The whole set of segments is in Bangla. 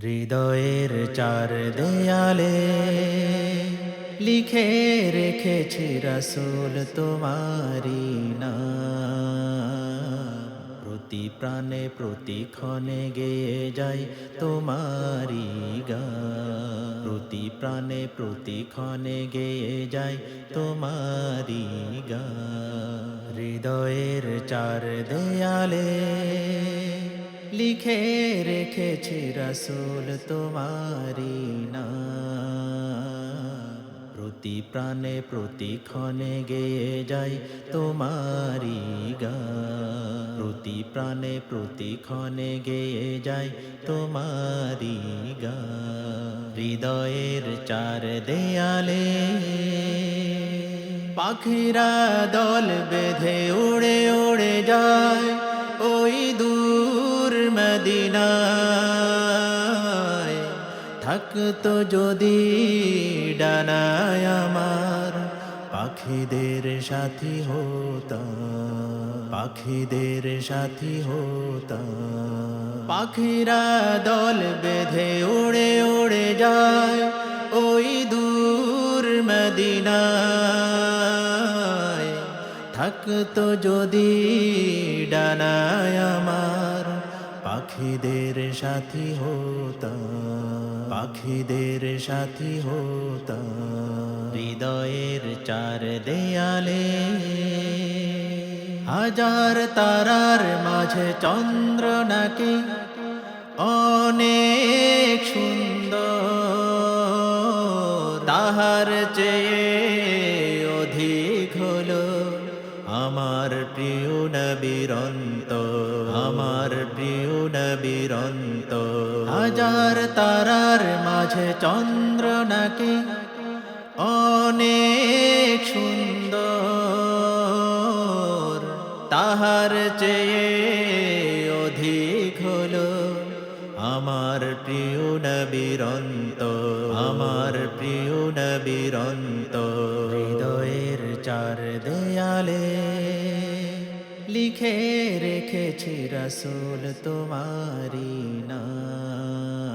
হৃদয়ের চার দেয়ালে লিখে রেখেছি রাসূল তোমারি নাম। প্রতি প্রাণে প্রতি ক্ষণে গেয়ে যাই তোমারি গান। প্রতি প্রাণে প্রতি ক্ষণে গেয়ে যাই তোমারি গান। হৃদয়ের চার দেয়ালে লিখে রেখেছি রাসূল তোমারি নাম। প্রতি প্রাণে প্রতি ক্ষণে গেয়ে যাই তোমারি গান। প্রতি প্রাণে প্রতি ক্ষণে গেয়ে যাই তোমারি গান। হৃদয়ের চার দেয়ালে পাখিরা দল বেঁধে উড়ে উড়ে যায় ওই দূর মদিনায়। থাকতো যদি ডানায় আমার পাখিদের সাথী হতাম, পাখিদের সাথী হতাম। পাখিরা দল বেঁধে উড়ে উড়ে যায় ওই দূর মদিনায়। থাকতো যদি ডানায় আমার পাখিদের সাথী হতাম, পাখিদের সাথী হতাম। হৃদয়ের চার দেয়ালে হাজার তারার মাঝে চন্দ্র নাকি অনেক সুন্দর। তাহার চেয়ে অধিক হলো আমার প্রিয় নবীর অন্তর, আমার প্রিয় নবীর অন্তর। হাজার তারার মাঝে চন্দ্র নাকি অনেক সুন্দর। তাহার চেয়ে অধিক হলো আমার প্রিয় নবীর অন্তর, আমার প্রিয় নবীর অন্তর। হৃদয়ের চার দেয়ালে লিখে রেখেছি রাসূল তোমারি নাম।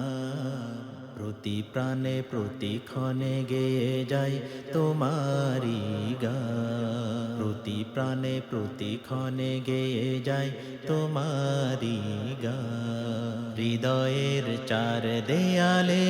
প্রতি প্রাণে প্রতি ক্ষণে গেয়ে যাই তোমারি গান। প্রতি প্রাণে প্রতি ক্ষণে গেয়ে যাই তোমারি গান। হৃদয়ের চার দেয়ালে